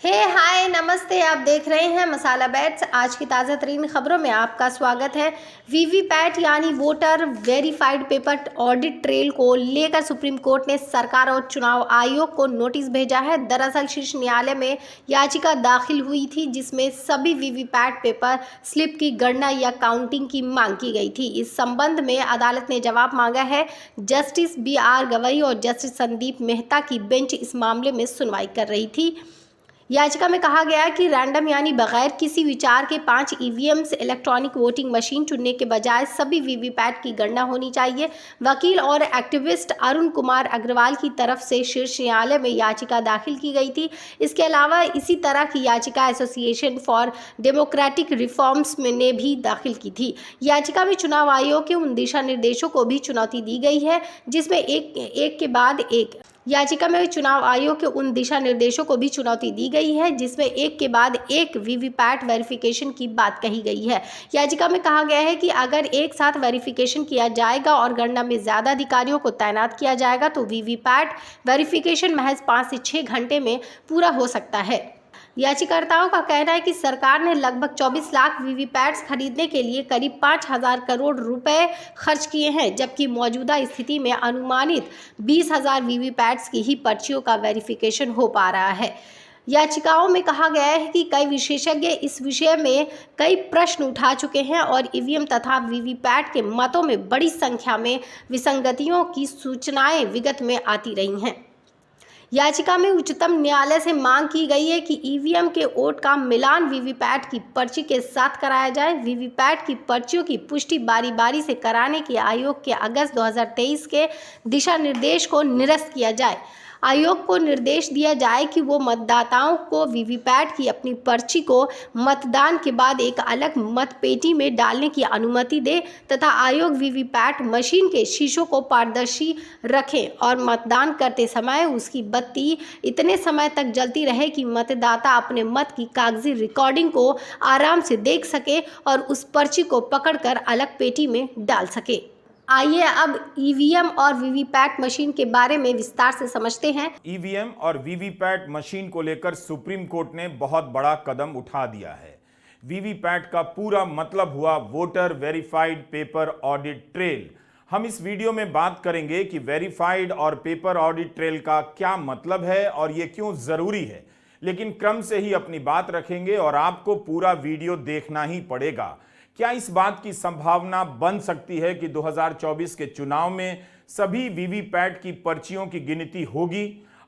हाय नमस्ते। आप देख रहे हैं मसाला बैट्स। आज की ताज़ा तरीन खबरों में आपका स्वागत है। वीवीपैट यानी voter verified paper audit trail को लेकर सुप्रीम कोर्ट ने सरकार और चुनाव आयोग को नोटिस भेजा है। दरअसल शीर्ष न्यायालय में याचिका दाखिल हुई थी जिसमें सभी वीवीपैट पेपर स्लिप की गणना या काउंटिंग की मांग की गई थी। इस संबंध में अदालत ने जवाब मांगा है। जस्टिस BR गवई और जस्टिस संदीप मेहता की बेंच इस मामले में सुनवाई कर रही थी। याचिका में कहा गया है कि रैंडम यानी बगैर किसी विचार के 5 ईवीएम्स इलेक्ट्रॉनिक वोटिंग मशीन चुनने के बजाय सभी वीवीपैट की गणना होनी चाहिए। वकील और एक्टिविस्ट अरुण कुमार अग्रवाल की तरफ से शीर्ष न्यायालय में याचिका दाखिल की गई थी। इसके अलावा इसी तरह की याचिका एसोसिएशन फॉर डेमोक्रेटिक रिफॉर्म्स ने भी दाखिल की थी। याचिका में चुनाव आयोग के उन दिशा निर्देशों को भी चुनौती दी गई है जिसमें एक के बाद एक याचिका में चुनाव आयोग के उन दिशा निर्देशों को भी चुनौती दी गई है जिसमें एक के बाद एक वीवीपैट वेरिफिकेशन की बात कही गई है। याचिका में कहा गया है कि अगर एक साथ वेरिफिकेशन किया जाएगा और गणना में ज़्यादा अधिकारियों को तैनात किया जाएगा तो वीवीपैट वेरिफिकेशन महज 5 से 6 घंटे में पूरा हो सकता है। याचिकाकर्ताओं का कहना है कि सरकार ने लगभग 24 लाख वीवीपैट्स खरीदने के लिए करीब 5,000 करोड़ रुपए खर्च किए हैं, जबकि मौजूदा स्थिति में अनुमानित 20,000 वीवीपैट्स की ही पर्चियों का वेरिफिकेशन हो पा रहा है। याचिकाओं में कहा गया है कि कई विशेषज्ञ इस विषय में कई प्रश्न उठा चुके हैं और ईवीएम तथा वीवीपैट के मतों में बड़ी संख्या में विसंगतियों की सूचनाएं विगत में आती रही हैं। याचिका में उच्चतम न्यायालय से मांग की गई है कि ईवीएम के वोट का मिलान वीवीपैट की पर्ची के साथ कराया जाए। वीवीपैट की पर्चियों की पुष्टि बारी बारी से कराने के आयोग के अगस्त 2023 के दिशा निर्देश को निरस्त किया जाए। आयोग को निर्देश दिया जाए कि वो मतदाताओं को वीवीपैट की अपनी पर्ची को मतदान के बाद एक अलग मतपेटी में डालने की अनुमति दे तथा आयोग वीवीपैट मशीन के शीशों को पारदर्शी रखें और मतदान करते समय उसकी बत्ती इतने समय तक जलती रहे कि मतदाता अपने मत की कागजी रिकॉर्डिंग को आराम से देख सके और उस पर्ची को पकड़कर अलग पेटी में डाल सके। आइए अब ईवीएम और वीवीपैट मशीन के बारे में विस्तार से समझते हैं। ईवीएम और वीवीपैट मशीन को लेकर सुप्रीम कोर्ट ने बहुत बड़ा कदम उठा दिया है। वीवीपैट का पूरा मतलब हुआ voter verified paper audit trail. हम इस वीडियो में बात करेंगे कि वेरीफाइड और पेपर ऑडिट ट्रेल का क्या मतलब है और ये क्यों जरूरी है, लेकिन क्रम से ही अपनी बात रखेंगे और आपको पूरा वीडियो देखना ही पड़ेगा। क्या इस बात की संभावना बन सकती है कि 2024 के चुनाव में सभी वीवीपैट की पर्चियों की गिनती होगी?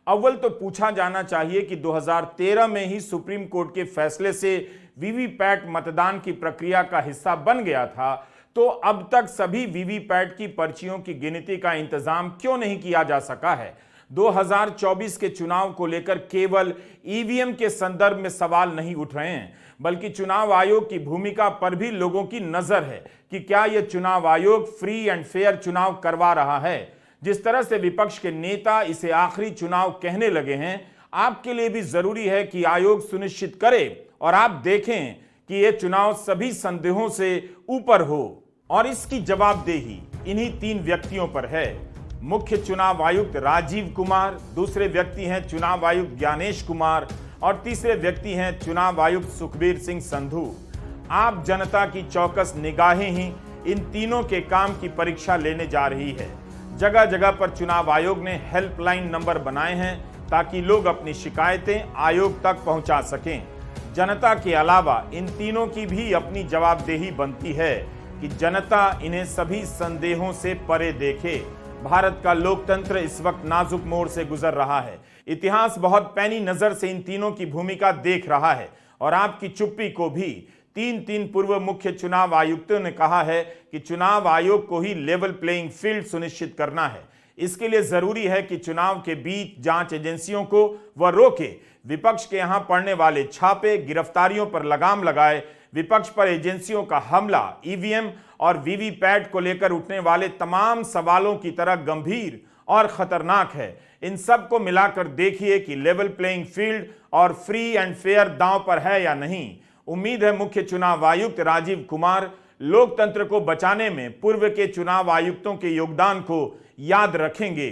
अव्वल तो पूछा जाना चाहिए कि 2013 में ही सुप्रीम कोर्ट के फैसले से वीवीपैट मतदान की प्रक्रिया का हिस्सा बन गया था, तो अब तक सभी वीवीपैट की पर्चियों की गिनती का इंतजाम क्यों नहीं किया जा सका है? 2024 के चुनाव को लेकर केवल ईवीएम के संदर्भ में सवाल नहीं उठ रहे हैं, बल्कि चुनाव आयोग की भूमिका पर भी लोगों की नजर है कि क्या यह चुनाव आयोग फ्री एंड फेयर चुनाव करवा रहा है। जिस तरह से विपक्ष के नेता इसे आखिरी चुनाव कहने लगे हैं, आपके लिए भी जरूरी है कि आयोग सुनिश्चित करे और आप देखें कि यह चुनाव सभी संदेहों से ऊपर हो। और इसकी जवाबदेही इन्हीं 3 व्यक्तियों पर है। मुख्य चुनाव आयुक्त राजीव कुमार, दूसरे व्यक्ति हैं चुनाव आयुक्त ज्ञानेश कुमार और तीसरे व्यक्ति हैं चुनाव आयुक्त सुखबीर सिंह संधू। आप जनता की चौकस निगाहें ही इन तीनों के काम की परीक्षा लेने जा रही है। जगह जगह पर चुनाव आयोग ने हेल्पलाइन नंबर बनाए हैं ताकि लोग अपनी शिकायतें आयोग तक पहुंचा सकें। जनता के अलावा इन तीनों की भी अपनी जवाबदेही बनती है कि जनता इन्हें सभी संदेहों से परे देखे। भारत का लोकतंत्र इस वक्त नाजुक मोड़ से गुजर रहा है। इतिहास बहुत पैनी नजर से इन तीनों की भूमिका देख रहा है और आपकी चुप्पी को भी 3 पूर्व मुख्य चुनाव आयुक्तों ने कहा है कि चुनाव आयोग को ही लेवल प्लेइंग फील्ड सुनिश्चित करना है। इसके लिए जरूरी है कि चुनाव के बीच जांच एजेंसियों को वह रोके, विपक्ष के यहां पड़ने वाले छापे, गिरफ्तारियों पर लगाम लगाए। विपक्ष पर एजेंसियों का हमला ईवीएम और वीवीपैट को लेकर उठने वाले तमाम सवालों की तरह गंभीर और खतरनाक है। इन सब को मिलाकर देखिए कि लेवल प्लेइंग फील्ड और फ्री एंड फेयर दांव पर है या नहीं। उम्मीद है मुख्य चुनाव आयुक्त राजीव कुमार लोकतंत्र को बचाने में पूर्व के चुनाव आयुक्तों के योगदान को याद रखेंगे।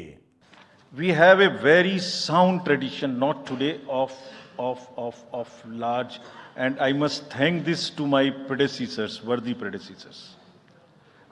We have a very sound tradition, not today, of of large, and I must thank this to my predecessors, worthy predecessors.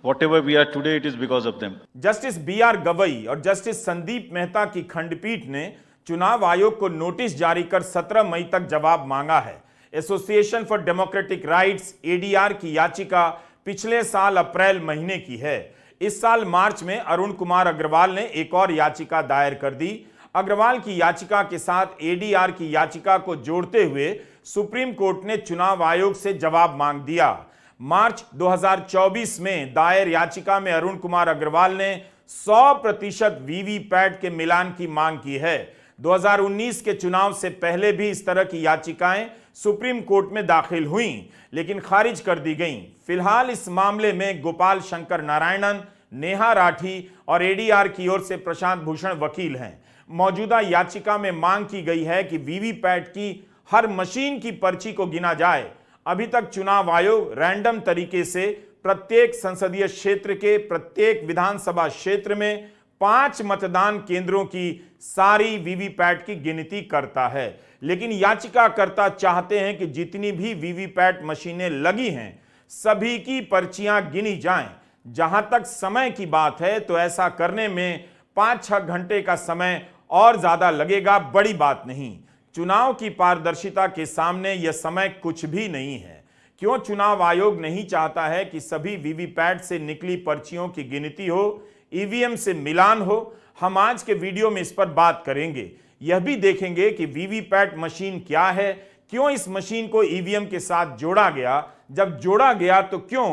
Whatever we are today, it is because of them. Justice B.R. Gavai और justice Sandeep Mehta की खंडपीठ ने चुनाव आयोग को notice जारी कर 17 मई तक जवाब मांगा है। Association for democratic rights ADR की याचिका पिछले साल अप्रैल महीने की है। इस साल मार्च में अरुण कुमार अग्रवाल ने एक और याचिका दायर कर दी। अग्रवाल की याचिका के साथ ADR की याचिका को जोड़ते हुए सुप्रीम कोर्ट ने चुनाव आयोग से जवाब मांग दिया। मार्च 2024 में दायर याचिका में अरुण कुमार अग्रवाल ने 100% वीवीपैट के मिलान की मांग की है। 2019 के चुनाव से पहले भी इस तरह की याचिकाएं सुप्रीम कोर्ट में दाखिल हुईं, लेकिन खारिज कर दी गईं। फिलहाल इस मामले में गोपाल शंकर नारायणन, नेहा राठी और ADR की ओर से प्रशांत भूषण वकील हैं। मौजूदा याचिका में मांग की गई है कि वीवीपैट की हर मशीन की पर्ची को गिना जाए। अभी तक चुनाव आयोग रैंडम तरीके से प्रत्येक संसदीय क्षेत्र के प्रत्येक विधानसभा क्षेत्र में 5 मतदान केंद्रों की सारी वीवीपैट की गिनती करता है, लेकिन याचिकाकर्ता चाहते हैं कि जितनी भी वीवीपैट मशीनें लगी हैं सभी की पर्चियां गिनी जाएं। जहां तक समय की बात है तो ऐसा करने में 5-6 घंटे का समय और ज्यादा लगेगा, बड़ी बात नहीं। चुनाव की पारदर्शिता के सामने यह समय कुछ भी नहीं है। क्यों चुनाव आयोग नहीं चाहता है कि सभी वीवीपैट से निकली पर्चियों की गिनती हो, ईवीएम से मिलान हो? हम आज के वीडियो में इस पर बात करेंगे। यह भी देखेंगे कि वीवीपैट मशीन क्या है, क्यों इस मशीन को ईवीएम के साथ जोड़ा गया, जब जोड़ा गया तो क्यों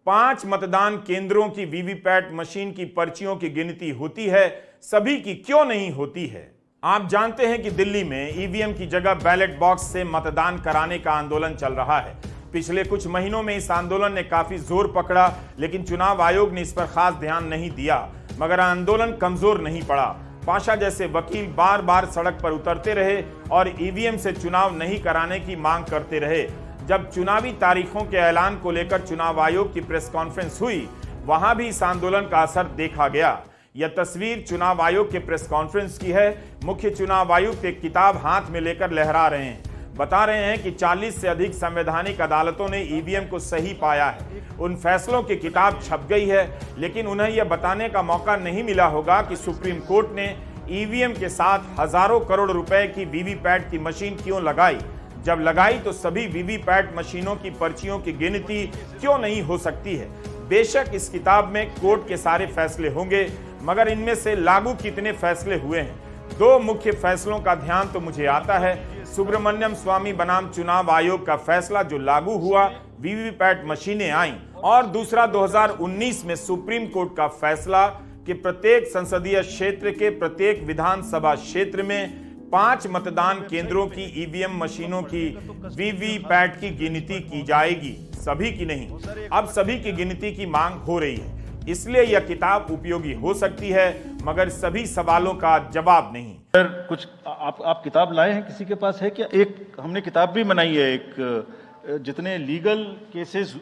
5 मतदान केंद्रों की वीवीपैट मशीन की पर्चियों की गिनती होती है, सभी की क्यों नहीं होती है। आप जानते हैं कि दिल्ली में ईवीएम की जगह बैलेट बॉक्स से मतदान कराने का आंदोलन चल रहा है। पिछले कुछ महीनों में इस आंदोलन ने काफी जोर पकड़ा, लेकिन चुनाव आयोग ने इस पर खास ध्यान नहीं दिया, मगर आंदोलन कमजोर नहीं पड़ा। पाशा जैसे वकील बार बार सड़क पर उतरते रहे और ईवीएम से चुनाव नहीं कराने की मांग करते रहे। जब चुनावी तारीखों के ऐलान को लेकर चुनाव आयोग की प्रेस कॉन्फ्रेंस हुई, वहां भी इस आंदोलन का असर देखा गया। यह तस्वीर चुनाव आयोग के प्रेस कॉन्फ्रेंस की है। मुख्य चुनाव आयुक्त एक किताब हाथ में लेकर लहरा रहे हैं, बता रहे हैं कि 40 से अधिक संवैधानिक अदालतों ने ईवीएम को सही पाया है। उन फैसलों की किताब छप गई है, लेकिन उन्हें यह बताने का मौका नहीं मिला होगा कि सुप्रीम कोर्ट ने ईवीएम के साथ हजारों करोड़ रुपए की वीवीपैट की मशीन क्यों लगाई। जब लगाई तो सभी वीवीपैट मशीनों की पर्चियों की गिनती क्यों नहीं हो सकती है। बेशक इस किताब में कोर्ट के सारे फैसले होंगे, मगर इनमें से लागू कितने फैसले हुए हैं। 2 मुख्य फैसलों का ध्यान तो मुझे आता है। सुब्रमण्यम स्वामी बनाम चुनाव आयोग का फैसला जो लागू हुआ, वीवीपैट मशीनें आईं, और दूसरा 2019 में सुप्रीम कोर्ट का फैसला कि प्रत्येक संसदीय क्षेत्र के प्रत्येक विधानसभा क्षेत्र में 5 मतदान केंद्रों की ईवीएम मशीनों की वीवीपैट की गिनती की जाएगी, सभी की नहीं। अब सभी की गिनती की मांग हो रही है, इसलिए यह किताब उपयोगी हो सकती है, मगर सभी सवालों का जवाब नहीं। सर कुछ आप किताब लाए हैं, किसी के पास है क्या? एक हमने किताब भी बनाई है, एक जितने लीगल केसेस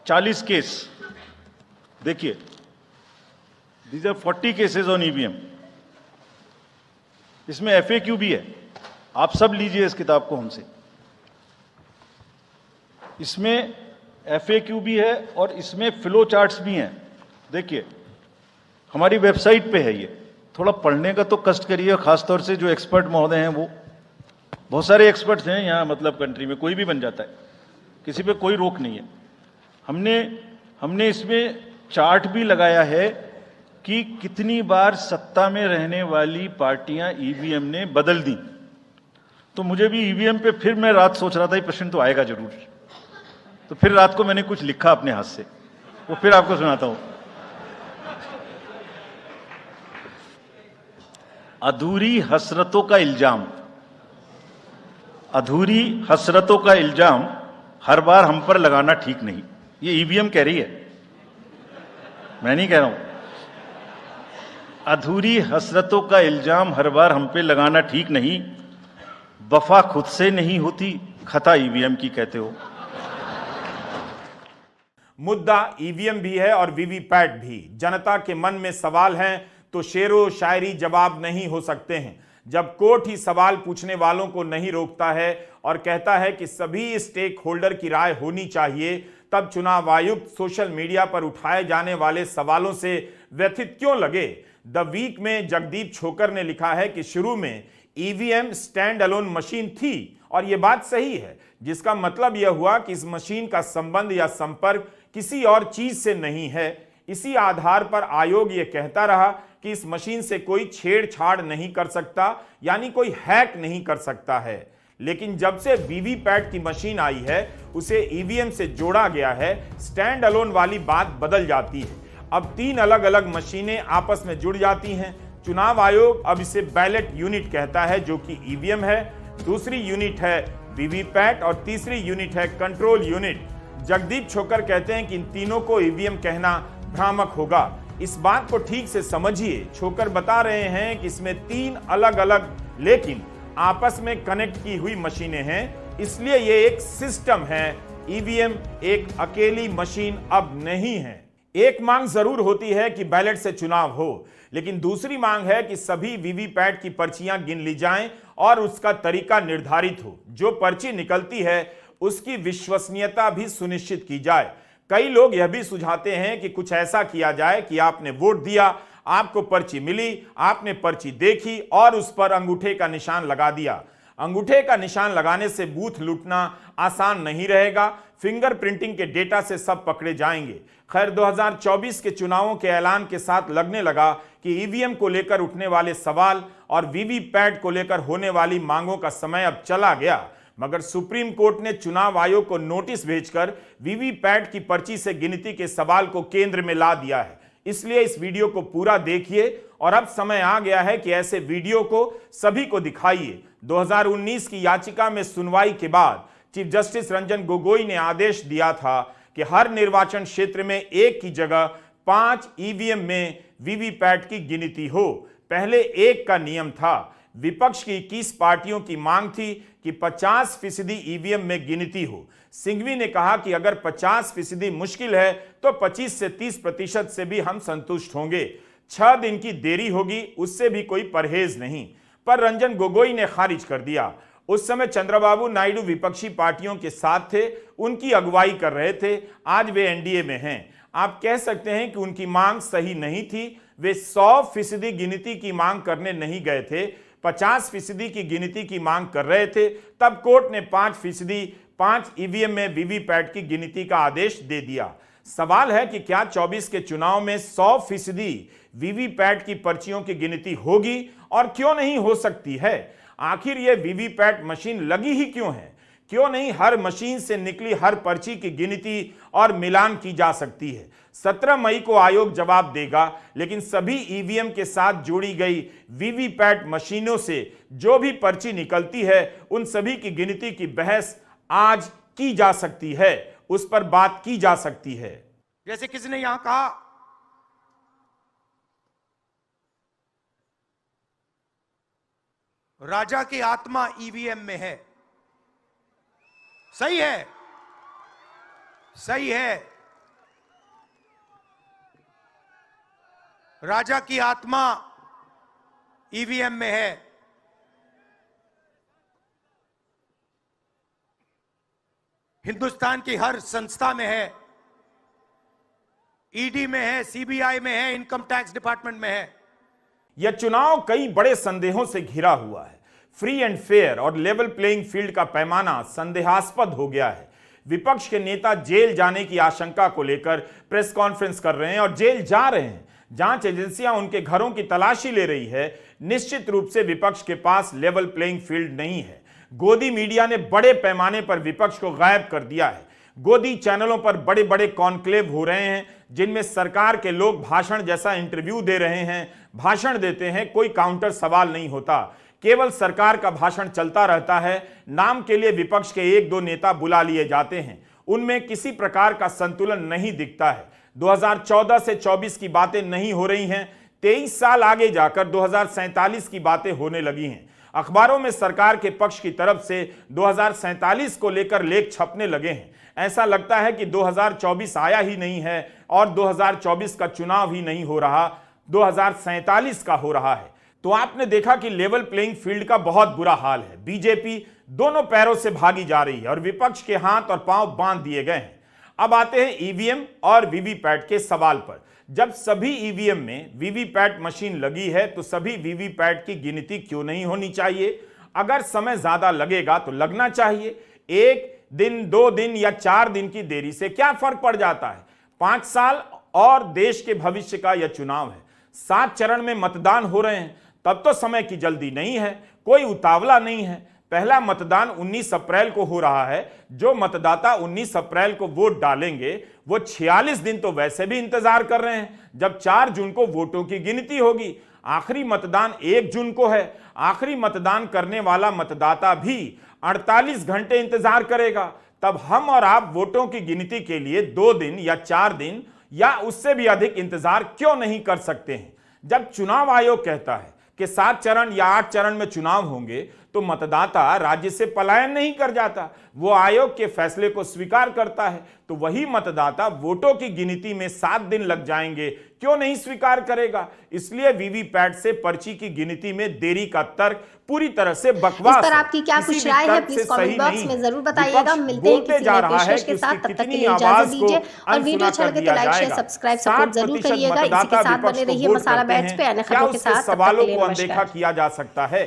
40 केस, देखिए these are 40 cases on EVM. इसमें FAQ भी है, आप सब लीजिए इस किताब को हमसे। इसमें FAQ भी है और इसमें फ्लो चार्ट्स भी हैं। देखिए हमारी वेबसाइट पे है ये, थोड़ा पढ़ने का तो कष्ट करिए, खासतौर से जो एक्सपर्ट महोदय हैं, वो बहुत सारे एक्सपर्ट्स हैं यहाँ, मतलब कंट्री में कोई भी बन जाता है, किसी पे कोई रोक नहीं है। हमने इसमें चार्ट भी लगाया है कि कितनी बार सत्ता में रहने वाली पार्टियां ईवीएम ने बदल दी। तो मुझे भी ईवीएम पे फिर मैं रात सोच रहा था ये प्रश्न तो आएगा जरूर, तो फिर रात को मैंने कुछ लिखा अपने हाथ से, वो फिर आपको सुनाता हूं। अधूरी हसरतों का इल्जाम, अधूरी हसरतों का इल्जाम हर बार हम पर लगाना ठीक नहीं। ये ईवीएम कह रही है, मैं नहीं कह रहा हूं। अधूरी हसरतों का इल्जाम हर बार हम पे लगाना ठीक नहीं। वफा खुद से नहीं होती, खता ईवीएम की कहते हो। मुद्दा ईवीएम भी है और वीवीपैट भी। जनता के मन में सवाल हैं तो शेरो शायरी जवाब नहीं हो सकते हैं। जब कोर्ट ही सवाल पूछने वालों को नहीं रोकता है और कहता है कि सभी स्टेक होल्डर की राय होनी चाहिए, तब चुनाव आयुक्त सोशल मीडिया पर उठाए जाने वाले सवालों से व्यथित क्यों लगे? द वीक में जगदीप छोकर ने लिखा है कि शुरू में ईवीएम स्टैंड अलोन मशीन थी और यह बात सही है, जिसका मतलब यह हुआ कि इस मशीन का संबंध या संपर्क किसी और चीज से नहीं है। इसी आधार पर आयोग यह कहता रहा कि इस मशीन से कोई छेड़छाड़ नहीं कर सकता, यानी कोई हैक नहीं कर सकता है। लेकिन जब से वीवीपैट की मशीन आई है, उसे ईवीएम से जोड़ा गया है, स्टैंड अलोन वाली बात बदल जाती है। अब 3 अलग अलग मशीनें आपस में जुड़ जाती हैं। चुनाव आयोग अब इसे बैलेट यूनिट कहता है, जो कि ईवीएम है, दूसरी यूनिट है वीवीपैट और तीसरी यूनिट है कंट्रोल यूनिट। जगदीप छोकर कहते हैं कि इन तीनों को ईवीएम कहना भ्रामक होगा। इस बात को ठीक से समझिए। छोकर बता रहे हैं कि इसमें 3 अलग अलग लेकिन आपस में कनेक्ट की हुई मशीनें हैं, इसलिए ये एक सिस्टम है। ईवीएम एक अकेली मशीन अब नहीं है। एक मांग जरूर होती है कि बैलेट से चुनाव हो, लेकिन दूसरी मांग है कि सभी वीवीपैट की पर्चियां गिन ली जाएं और उसका तरीका निर्धारित हो। जो पर्ची निकलती है उसकी विश्वसनीयता भी सुनिश्चित की जाए। कई लोग यह भी सुझाते हैं कि कुछ ऐसा किया जाए कि आपने वोट दिया, आपको पर्ची मिली, आपने पर्ची देखी और उस पर अंगूठे का निशान लगा दिया। अंगूठे का निशान लगाने से बूथ लूटना आसान नहीं रहेगा। फिंगरप्रिंटिंग के डेटा से सब पकड़े जाएंगे। खैर, 2024 के चुनावों के ऐलान के साथ लगने लगा कि ईवीएम को लेकर उठने वाले सवाल और वीवीपैट को लेकर होने वाली मांगों का समय अब चला गया। मगर सुप्रीम कोर्ट ने चुनाव आयोग को नोटिस भेजकर वीवीपैट की पर्ची से गिनती के सवाल को केंद्र में ला दिया है। इसलिए इस वीडियो को पूरा देखिए और अब समय आ गया है कि ऐसे वीडियो को सभी को दिखाइए। 2019 की याचिका में सुनवाई के बाद चीफ जस्टिस रंजन गोगोई ने आदेश दिया था कि हर निर्वाचन क्षेत्र में एक की जगह 5 ईवीएम में वीवीपैट की गिनती हो। पहले 1 का नियम था। विपक्ष की 21 पार्टियों की मांग थी कि 50% ईवीएम में गिनती हो। सिंघवी ने कहा कि अगर 50% मुश्किल है तो 25 से 30% से भी हम संतुष्ट होंगे। 6 दिन की देरी होगी, उससे भी कोई परहेज नहीं। पर रंजन गोगोई ने खारिज कर दिया। उस समय चंद्रबाबू नायडू विपक्षी पार्टियों के साथ थे, उनकी अगुवाई कर रहे थे। आज वे एनडीए में हैं। आप कह सकते हैं कि उनकी मांग सही नहीं थी। वे 100% गिनती की मांग करने नहीं गए थे, 50% की गिनती की मांग कर रहे थे। तब कोर्ट ने 5% 5 ईवीएम में वीवीपैट की गिनती का आदेश दे दिया। सवाल है कि क्या 24 के चुनाव में 100% वीवीपैट की पर्चियों की गिनती होगी और क्यों नहीं हो सकती है? आखिर यह वीवीपैट मशीन लगी ही क्यों है? क्यों नहीं हर मशीन से निकली हर पर्ची की गिनती और मिलान की जा सकती है? 17 मई को आयोग जवाब देगा, लेकिन सभी ईवीएम के साथ जोड़ी गई वीवीपैट मशीनों से जो भी पर्ची निकलती है, उन सभी की गिनती की बहस आज की जा सकती है, उस पर बात की जा सकती है। जैसे किसी ने यहां कहा राजा की आत्मा ईवीएम में है। सही है, सही है। राजा की आत्मा ईवीएम में है। हिंदुस्तान की हर संस्था में है, ईडी में है, सीबीआई में है, इनकम टैक्स डिपार्टमेंट में है। यह चुनाव कई बड़े संदेहों से घिरा हुआ है। फ्री एंड फेयर और लेवल प्लेइंग फील्ड का पैमाना संदेहास्पद हो गया है। विपक्ष के नेता जेल जाने की आशंका को लेकर प्रेस कॉन्फ्रेंस कर रहे हैं और जेल जा रहे हैं। जांच एजेंसियां उनके घरों की तलाशी ले रही है। निश्चित रूप से विपक्ष के पास लेवल प्लेइंग फील्ड नहीं है। गोदी मीडिया ने बड़े पैमाने पर विपक्ष को गायब कर दिया है। गोदी चैनलों पर बड़े बड़े कॉन्क्लेव हो रहे हैं, जिनमें सरकार के लोग भाषण जैसा इंटरव्यू दे रहे हैं, भाषण देते हैं, कोई काउंटर सवाल नहीं होता, केवल सरकार का भाषण चलता रहता है। नाम के लिए विपक्ष के 1-2 नेता बुला लिए जाते हैं, उनमें किसी प्रकार का संतुलन नहीं दिखता है। 2014 से 24 की बातें नहीं हो रही हैं, 23 साल आगे जाकर 2047 की बातें होने लगी हैं। अखबारों में सरकार के पक्ष की तरफ से 2047 को लेकर लेख छपने लगे हैं। ऐसा लगता है कि 2024 आया ही नहीं है और 2024 का चुनाव ही नहीं हो रहा, 2047 का हो रहा है। तो आपने देखा कि लेवल प्लेइंग फील्ड का बहुत बुरा हाल है। बीजेपी दोनों पैरों से भागी जा रही है और विपक्ष के हाथ और पांव बांध दिए गए हैं। अब आते हैं ईवीएम और वीवीपैट के सवाल पर। जब सभी ईवीएम में वीवीपैट मशीन लगी है तो सभी वीवीपैट की गिनती क्यों नहीं होनी चाहिए? अगर समय ज्यादा लगेगा तो लगना चाहिए। 1 दिन, 2 दिन या 4 दिन की देरी से क्या फर्क पड़ जाता है? 5 साल और देश के भविष्य का यह चुनाव है। 7 चरण में मतदान हो रहे हैं, तब तो समय की जल्दी नहीं है, कोई उतावला नहीं है। पहला मतदान 19 अप्रैल को हो रहा है। जो मतदाता 19 अप्रैल को वोट डालेंगे वो 46 दिन तो वैसे भी इंतजार कर रहे हैं, जब 4 जून को वोटों की गिनती होगी। आखिरी मतदान 1 जून को है। आखिरी मतदान करने वाला मतदाता भी 48 घंटे इंतजार करेगा। तब हम और आप वोटों की गिनती के लिए 2 दिन या 4 दिन या उससे भी अधिक इंतजार क्यों नहीं कर सकते हैं? जब चुनाव आयोग कहता है कि 7 चरण या 8 चरण में चुनाव होंगे तो मतदाता राज्य से पलायन नहीं कर जाता, वो आयोग के फैसले को स्वीकार करता है। तो वही मतदाता वोटों की गिनती में 7 दिन लग जाएंगे क्यों नहीं स्वीकार करेगा? इसलिए वीवीपैट से पर्ची की गिनती में देरी का तर्क पूरी तरह से बकवास है। इस पर आपकी क्या कुछ राय है? प्लीज कमेंट बॉक्स में जरूर बताइएगा। मिलते हैं किसी नए पेशकश के साथ, तब तक के लिए इजाजत दीजिए और वीडियो अच्छा लगे तो लाइक, शेयर, सब्सक्राइब, सपोर्ट जरूर करिएगा। इसी के साथ बने रहिए मसाला बैट्स पे अन्य खबरों के साथ। तब तक के लिए नमस्कार। सवालों को अनदेखा किया जा सकता है।